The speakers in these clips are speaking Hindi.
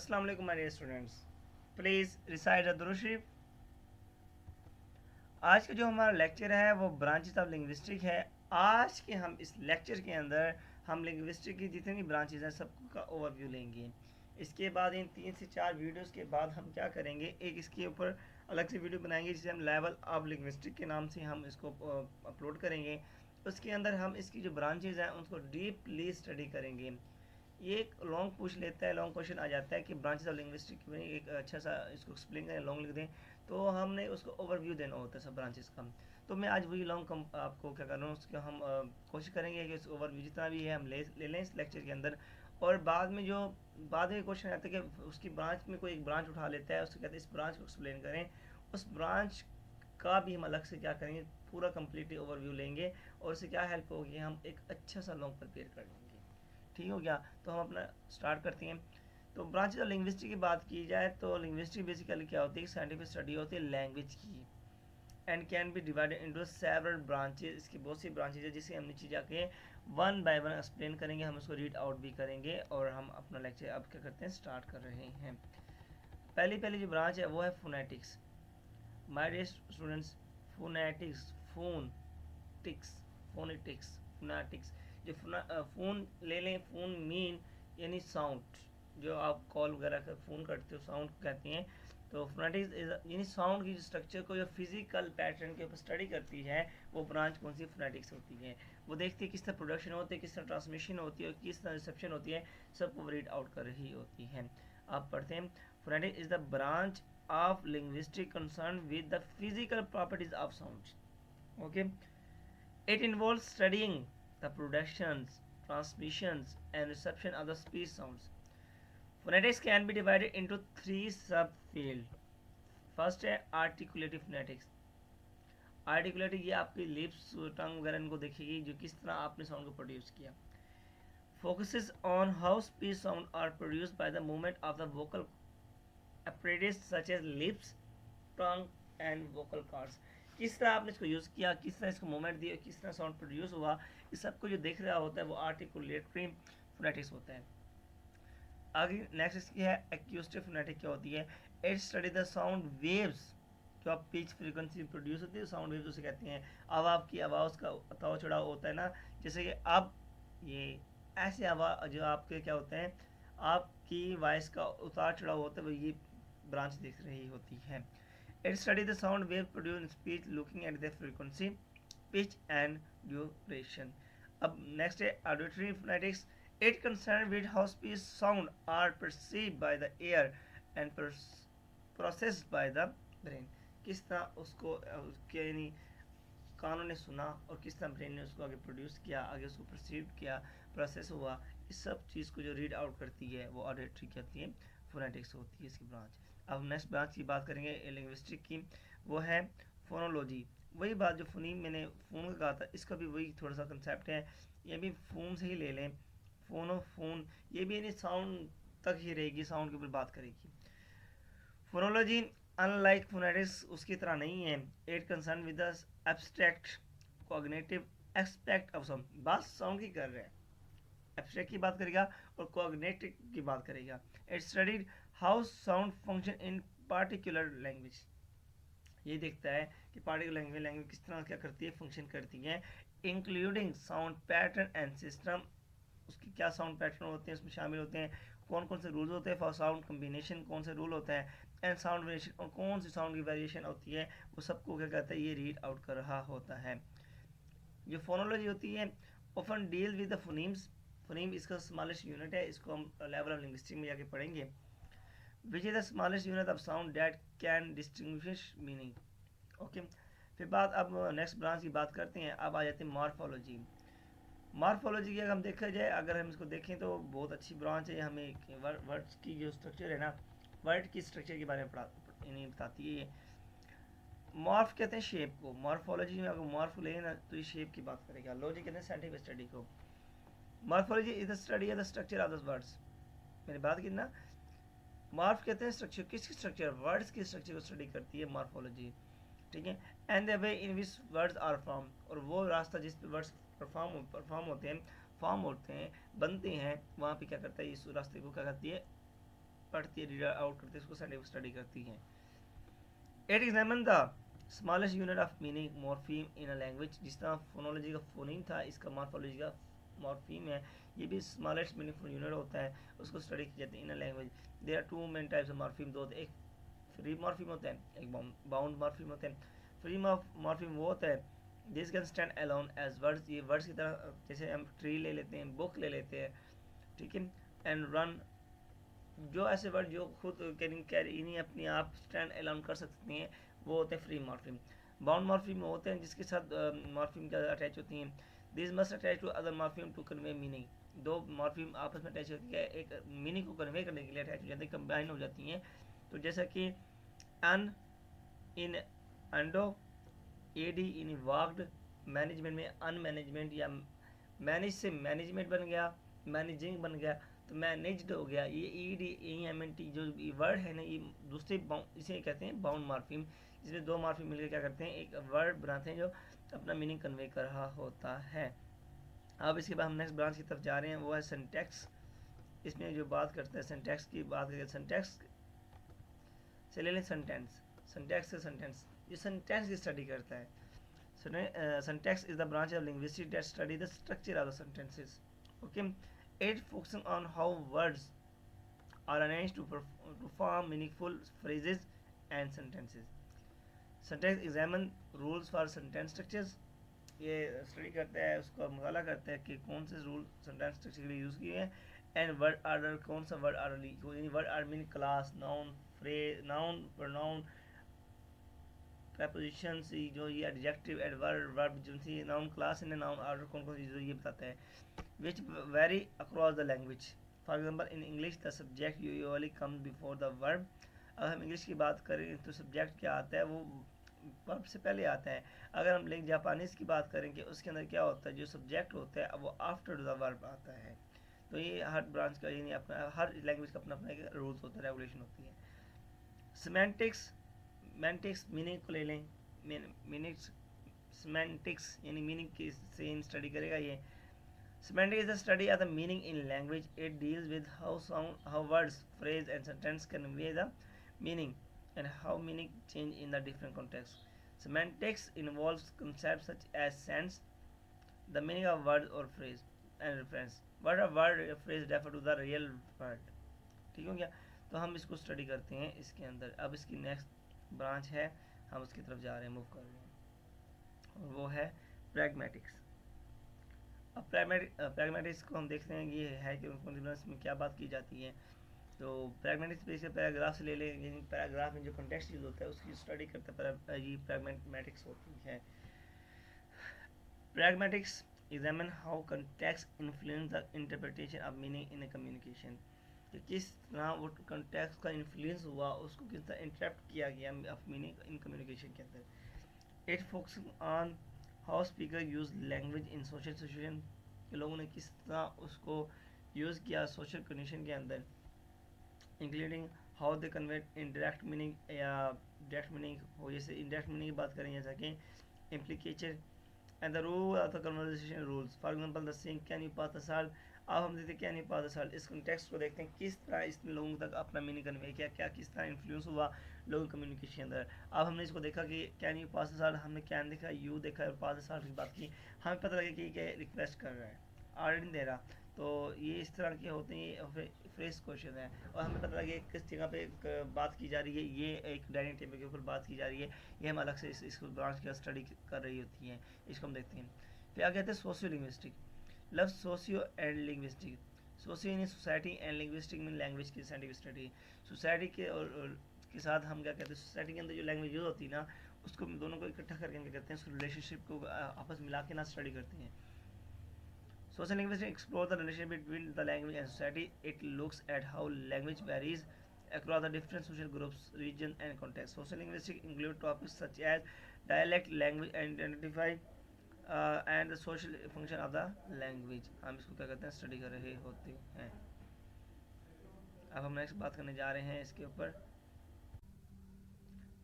अस्सलाम वालेकुम my dear students, please recite the दुरूद शरीफ। आज का जो हमारा लेक्चर है वो ब्रांचेस ऑफ लिंग्विस्टिक है। आज के हम इस लेक्चर के अंदर हम लिंग्विस्टिक की जितनी ब्रांचेस हैं सबको का ओवरव्यू लेंगे। इसके बाद इन 3 से 4 वीडियोस के बाद हम क्या करेंगे, एक इसके ऊपर अलग से वीडियो बनाएंगे जिसे हम लेवल ऑफ लिंग्विस्टिक के नाम से हम इसको अपलोड करेंगे। उसके अंदर हम इसकी जो ब्रांचेज हैं उसको डीपली स्टडी करेंगे। ये एक लॉन्ग पूछ लेता है, लॉन्ग क्वेश्चन आ जाता है कि ब्रांचेस ऑफ लिंग्विस्टिक में एक अच्छा सा इसको एक्सप्लेन करें, लॉन्ग लिख दें, तो हमने उसको ओवरव्यू देना होता है सब ब्रांचेस का। तो मैं आज वही लॉन्ग कम आपको क्या कर रहा हूँ, उसको हम कोशिश करेंगे कि इस ओवरव्यू जितना भी है हम ले लें इस लेक्चर के अंदर। और बाद में क्वेश्चन आता है कि उसकी ब्रांच में कोई एक ब्रांच उठा लेता है, उसको कहते हैं इस ब्रांच को एक्सप्लेन करें। उस ब्रांच का भी हम अलग से क्या करेंगे, पूरा कम्प्लीटली ओवरव्यू लेंगे और उससे क्या हेल्प होगी, हम एक अच्छा सा लॉन्ग प्रिपेयर कर लेंगे। ठीक हो गया, तो हम अपना स्टार्ट करते हैं। तो ब्रांचेज ऑफ लिंग्विस्टिक की बात की जाए तो लिंग्विस्टिक बेसिकली क्या होती है, साइंटिफिक स्टडी होती है लैंग्वेज की and can be divided into several branches. इसकी बहुत सी ब्रांचेज है जिसे हम नीचे जाके वन बाय वन एक्सप्लेन करेंगे, हम उसको रीड आउट भी करेंगे और हम अपना लेक्चर अब क्या करते हैं स्टार्ट कर रहे हैं। पहली जो ब्रांच है वो है phonetics. My dear students, phonetics, phone phonetics, phonetics. जो फ़ोन ले लें, फ़ोन मीन यानी साउंड, जो आप कॉल वगैरह कर फ़ोन करते हो साउंड कहते हैं। तो फोनेटिक्स यानी साउंड की स्ट्रक्चर को जो फिजिकल पैटर्न के ऊपर स्टडी करती है वो ब्रांच कौन सी फोनेटिक्स होती है। वो देखती है किस तरह प्रोडक्शन होती है, किस तरह ट्रांसमिशन होती है और किस तरह रिसेप्शन होती है, सबको रीड आउट कर रही होती है। आप पढ़ते हैं, phonetics is the branch of linguistic concerned with the physical properties of sounds. Okay, it involves studying the productions, transmissions and reception of the speech sounds. Phonetics can be divided into 3 subfields. First है आर्टिकुलेटिव फोनेटिक्स। आर्टिकुलेटिव ये आपकी लिप्स टंग वगैरह इनको देखेगी जो किस तरह आपने साउंड को प्रोड्यूस किया। Focuses on how speech sound are produced by the movement of the vocal apparatus such as lips, tongue and vocal cords। किस तरह आपने इसको यूज़ किया, किस तरह इसको मूवमेंट दिया, किस तरह साउंड प्रोड्यूस हुआ, इस सबको जो देख रहा होता है वो आर्टिकुलेटरी फोनेटिक्स होता है। आगे नेक्स्ट इसकी है एक्यूस्टिक फोनेटिक। क्या होती है, it study the sound waves जो आप पिच फ्रीक्वेंसी प्रोड्यूस होती है, साउंड वेव्स उसे कहते हैं। अब आपकी आवाज़ का उतार चढ़ाव होता है ना, जैसे कि अब ये ऐसे आवाज़ जो आपके क्या होते हैं, आपकी वॉइस का उतार चढ़ाव होता है, वो ये ब्रांच दिख रही होती है। It study the sound wave produce in speech looking at the frequency, pitch and duration. अब नेक्स्ट है auditory phonetics. It concern with how speech sound are perceived by the ear and processed by the brain. किस तरह उसको उसके यानी कानों ने सुना और किस तरह ब्रेन ने उसको आगे प्रोड्यूस किया, आगे उसको परसीव किया, प्रोसेस हुआ, इस सब चीज़ को जो रीड आउट करती है वो ऑडिटरी कहती है, फोनेटिक्स होती है इसकी ब्रांच। अब नेक्स्ट ब्रांच की बात करेंगे लिंग्विस्टिक की, वो है फोनोलॉजी। वही बात जो फोनीम मैंने फ़ोन का कहा था, इसका भी वही थोड़ा सा कंसेप्ट है, ये भी फ़ोन से ही ले लें, फोन ये भी यानी साउंड तक ही रहेगी, साउंड के ऊपर बात करेगी। फोनोलॉजी अनलाइक फोनेटिक्स उसकी तरह नहीं है। It concern with the abstract cognitive aspect of sound. बात साउंड की कर रहे हैं, एब्स्ट्रैक्ट की बात करेगा और कॉग्निटिव की बात करेगा। It studied how sound function in particular language. ये देखता है कि पार्टिकुलर लैंग्वेज किस तरह क्या करती है, फंक्शन करती है, including sound pattern and system. उसके क्या साउंड पैटर्न होते हैं उसमें शामिल होते हैं, कौन कौन से रूल होते हैं फॉर साउंड कम्बिनेशन, कौन से रूल होता है, एंड साउंड वेरिएशन और कौन सी साउंड की वेरिएशन होती है, वो सबको क्या कहता है, ये रीड आउट कर रहा होता है। जो फोनोलॉजी होती है often deal with the phonemes. Phoneme इसका स्मॉलेस्ट यूनिट है, इसको हम लेवल ऑफ लिंग्विस्टिक में जाके पढ़ेंगे। Which is the smallest unit of sound that can distinguish meaning. Okay, फिर बात अब नेक्स्ट ब्रांच की बात करते हैं। अब आ जाते हैं मॉर्फोलॉजी। मॉर्फोलॉजी की अगर हम देखा जाए, अगर हम इसको देखें तो बहुत अच्छी ब्रांच है, हमें वर्ड्स की जो स्ट्रक्चर है ना, वर्ड की स्ट्रक्चर के बारे में बताती है। मॉर्फ कहते हैं शेप को, मॉर्फोलॉजी में अगर मॉर्फ ले ना तो ये शेप की बात करेगा। लॉजी कहते हैं साइंटिफिक स्टडी को। Morphology is the study of the structure of the words. मैंने बात की ना, मॉर्फ कहते हैं स्ट्रक्चर, किसकी स्ट्रक्चर, वर्ड्स की स्ट्रक्चर को स्टडी करती है मॉर्फोलॉजी। ठीक है, and the way in which words are form, और वो रास्ता जिस पे वर्ड्स परफॉर्म होते हैं, फॉर्म होते हैं, बनते हैं, वहाँ पे क्या करता है, इस रास्ते को क्या करती है, पढ़ती है, रीड आउट करती है, उसको साइंटिफिक स्टडी करती है। It examine the smallest unit of meaning morpheme in a language. जिस तरह फोनोलॉजी का फोनीम था, इसका मॉर्फोलॉजी का मॉर्फीम है, ये भी स्मॉलेस्ट मीनिंगफुल यूनिट होता है, उसको स्टडी की जाती है in a language. There are two main types of morpheme, दो, एक फ्री मॉर्फीम होता है, एक बाउंड मॉर्फीम होता है। फ्री मॉर्फीम वो होता है this can stand alone as words, ये वर्ड्स की तरह, जैसे हम ट्री ले लेते हैं, बुक ले लेते हैं, ठीक है, एंड रन, जो ऐसे वर्ड जो खुद कैरी नहीं अपने आप स्टैंड अलोन कर सकते हैं, वो होते हैं फ्री मॉर्फीम। बाउंड मॉर्फीम होते हैं जिसके साथ मॉर्फीम का अटैच होती हैं। This must attach to other morpheme to convey meaning, दो मॉर्फीम आपस में अटैच होती है, एक मीनिंग को कन्वे करने के लिए अटैच हो जाती है, कंबाइन हो जाती हैं। तो जैसा कि अन इन अंडो, एडी इन वाक्ड, मैनेजमेंट में अनमैनेजमेंट, या मैनेज से मैनेजमेंट बन गया, मैनेजिंग बन गया, तो मैनेज्ड हो गया। ये ईडी एम एन टी जो वर्ड है ना, ये दूसरे इसे कहते हैं बाउंड मार्फिम, जिसमें दो मार्फिम मिलकर क्या करते हैं, एक वर्ड बनाते हैं जो अपना मीनिंग कन्वे कर रहा होता है। अब इसके बाद हम नेक्स्ट ब्रांच की तरफ जा रहे हैं, वो है सिंटैक्स। इसमें जो बात करते हैं सिंटैक्स की बात करें, सिंटैक्स से ले लें सेंटेंस, सिंटैक्स से सेंटेंस, ये सेंटेंस की स्टडी करता है। Syntax is the branch of linguistics that study the structure of the sentences. Okay, it focuses on how words are arranged to form meaningful phrases and sentences. Syntax examine rules for sentence structures. ये स्टडी करता है, उसका मुताला करता है कि कौन से रूल सेंटेंस स्ट्रक्चर के लिए यूज़ किए हैं, एंड वर्ड आर्डर, कौन सा वर्ड आर्डर, यानी word order mean class, noun, phrase, noun, pronoun, preposition से जो ये एडजेक्टिव, एडवर्ब, वर्ब, जो सी noun class and noun order कौन कौन सी, जो ये बताता है, which vary across the language. For example in English the subject usually comes before the verb. अगर हम इंग्लिश की बात करें तो सब्जेक्ट क्या आता है, वो वर्ब से पहले आता है। अगर हम लेकिन जापानीज़ की बात करेंगे, उसके अंदर क्या होता है, जो सब्जेक्ट होता है वो आफ्टर द वर्ब आता है। तो ये हर ब्रांच का, यानी अपना हर लैंग्वेज का अपना अपना एक रूल्स होता है, रेगुलेशन होती है। सिमेंटिक्स, मैंटिक्स मीनिंग को ले लें, मीनिंग्स, सिमेंटिक्स यानी मीनिंग की सेम स्टडी करेगा ये। Semantic is the study of the meaning in language. It deals with how words, phrase, and sentence convey the meaning, and how meaning change in the different contexts. Semantics involves concepts such as sense, the meaning of word or phrase, and reference. What a word or phrase refer to the real word. ठीक हो गया, तो हम इसको स्टडी करते हैं इसके अंदर। अब इसकी नेक्स्ट ब्रांच है, हम उसकी तरफ जा रहे हैं, मूव कर रहे हैं, और वो है प्रैग्मेटिक्स। अब प्रैग्मेटिक्स को हम देखते हैं ये है कि में क्या बात की जाती है। तो प्रैग्मेटिक्स पे इसे पैराग्राफ से ले लें, यानी पैराग्राफ में जो कंटेक्स्ट यूज होता है उसकी स्टडी करते हैं, ये प्रैग्मेटिक्स होती है। Pragmatics examine how context influence the interpretation of meaning in a communication, कि किस तरह वो कंटेक्स्ट का इन्फ्लुएंस हुआ, उसको किस तरह इंटरप्ट किया गया ऑफ मीनिंग इन कम्युनिकेशन के अंदर। It focus on how speaker use language in social situation, कि लोगों ने किस तरह उसको यूज़ किया सोशल कंडीशन के अंदर, including how they convert in direct meaning या डायरेक्ट मीनिंग हो, जैसे इनडायरेक्ट मीनिंग की बात करें जैसा कि implication and the rule of the conversation rules. For example the saying can you pass the salt, अब हम देखते हैं can you pass the salt, इस कॉन्टेक्स्ट को देखते हैं किस तरह इसने लोगों तक अपना मीनिंग कन्वे किया, क्या किस तरह इन्फ्लुएंस हुआ लोगों कम्युनिकेशन के अंदर। अब हमने इसको देखा कि can you pass the salt, हमने कैन देखा, यू देखा और पास द सॉल्ट की बात की, हमें पता लगा कि क्या रिक्वेस्ट कर रहा है, ऑर्डर नहीं दे रहा। तो ये इस तरह के होते हैं, फ्रेश क्वेश्चन है, और हमें पता लगे किस जगह पे बात की जा रही है, ये एक डाइनिंग टेबल के ऊपर बात की जा रही है, ये हम अलग से इसको ब्रांच की स्टडी कर रही होती है, इसको हम देखते हैं। फिर आगे आते हैं socio linguistic. Love socio and linguistic, socio यानी सोसाइटी, एंड लिंग्विस्टिक में लैंग्वेज की साइंटिफिक स्टडी। सोसाइटी के और के साथ हम क्या कहते हैं, सोसाइटी के अंदर जो लैंग्वेज यूज होती है ना, उसको दोनों को इकट्ठा करके क्या करते हैं, उसको रिलेशनशिप को आपस मिला के ना स्टडी करते हैं। Social linguistics explores the relationship between the language and society. It looks at how language varies across the different social groups, regions, and contexts. Social linguistics include topics such as dialect, language identify, and the social function of the language. हम इसको क्या करते हैं, स्टडी कर रहे होते हैं। अब हम नेक्स्ट बात करने जा रहे हैं इसके ऊपर।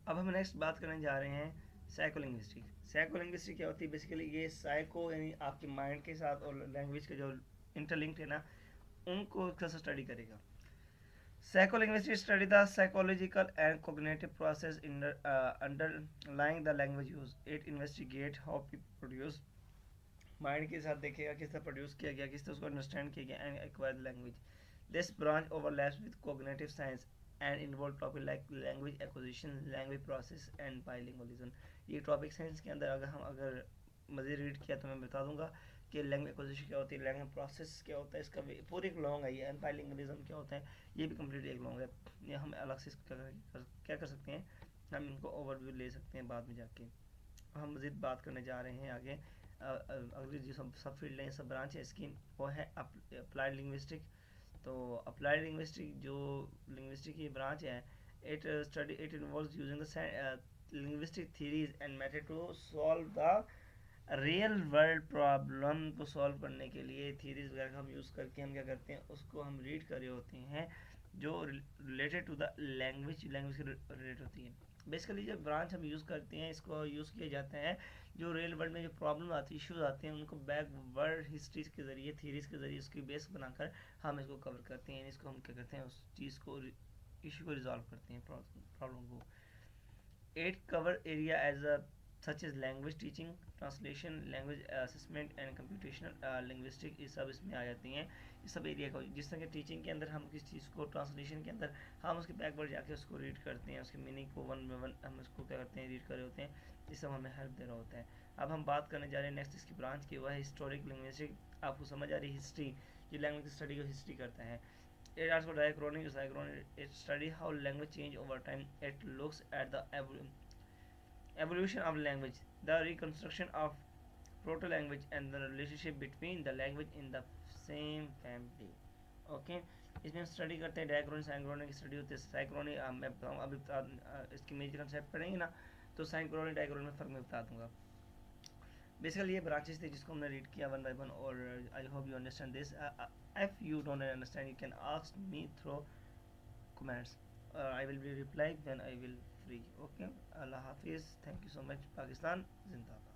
अब हम नेक्स्ट बात करने जा रहे हैं साइकोलिंग्विस्टिक। साइकोलिंग्विस्टिक क्या होती है, बेसिकली ये साइको यानी आपके माइंड के साथ और लैंग्वेज के जो इंटरलिंक्ड है ना, उनको कैसे स्टडी करेगा। Psycholinguistics study the psychological and cognitive process in underlying the language use. It investigate how people produce mind के साथ देखेगा किस तरह प्रोड्यूस किया गया, किस तरह उसको अंडरस्टैंड किया गया and acquire the language. This branch overlaps with cognitive science and involve topic like language acquisition, language process and bilingualism. ये टॉपिक साइंस के अंदर अगर मज़ीद रीड किया तो मैं बता दूंगा कि लैंग्वेज एक्विजिशन क्या होती है, लैंग्वेज प्रोसेस क्या होता है, इसका भी पूरी एक लॉन्ग है ये, एंड बाइलिंगुअलिज्म क्या होता है ये भी कम्प्लीट एक लॉन्ग है. ये हम अलग से क्या कर सकते हैं, हम इनको ओवरव्यू ले सकते हैं बाद में जाके. हम मज़ीद बात करने जा रहे हैं आगे. अगली जो सब फील्ड है, सब ब्रांच है इसकी, वो है अप्लाइड लिंग्विस्टिक. तो अप्लाइड लिंग्विस्टिक जो लिंग्विस्टिक की ब्रांच है, it involves using the linguistic theories and method to solve the real world problem को सॉल्व करने के लिए थ्योरीज वगैरह हम यूज़ करके हम क्या करते हैं, उसको हम रीड कर रहे होते हैं जो रिलेटेड टू द लैंग्वेज के रिलेटेड होती है. बेसिकली जो ब्रांच हम यूज़ करते हैं, इसको यूज़ किया जाता है जो रियल वर्ल्ड में जो प्रॉब्लम आती है, इश्यूज आते हैं, उनको बैक वर्ल्ड हिस्ट्रीज के ज़रिए, थीरीज के ज़रिए उसकी बेस बनाकर हम इसको कवर करते हैं. इसको हम क्या करते हैं, उस चीज़ को इशू को रिजॉल्व करते हैं, प्रॉब्लम को. 8 cover area as a such as language teaching, translation, language assessment and computational linguistic, ये सब इसमें आ जाती हैं. ये सब एरिया को जिस तरह के टीचिंग के अंदर हम किस चीज़ को, ट्रांसलेशन के अंदर हम उसके बैकवर्ड जाके उसको रीड करते हैं, उसके मीनिंग को वन बाई वन हम उसको क्या करते हैं, रीड कर रहे होते हैं. ये सब हमें हेल्प दे रहा होता है. अब हम बात करने जा रहे हैं नेक्स्ट इसकी ब्रांच की, वह है हिस्टोरिक लिंग्विस्टिक. आपको समझ आ रही है हिस्ट्री, जो लैंग्वेज की स्टडी को हिस्ट्री करता है. It also diachronic. It study how language change over time. It looks at the evolution of language, the reconstruction of proto-language, and the relationship between the language in the same family. Okay, इसमें हम स्टडी करते हैं डायक्रोनिक साइक्रोनिक की स्टडी होती है. साइक्रोनिक मैं बताऊँ अभी इसकी मेजर कंसेप्ट पढ़ेंगे ना, तो साइक्रोनिक डायक्रोनिक में फ़र्क मैं बता दूंगा. बेसिकली ये ब्रांचेस थे जिसको हमने रीड किया वन बाय वन, और I hope you understand this. If you don't understand you can ask me through comments. I will be replying when I will free. Okay. Allah Hafiz. Thank you so much. Pakistan Zindabad.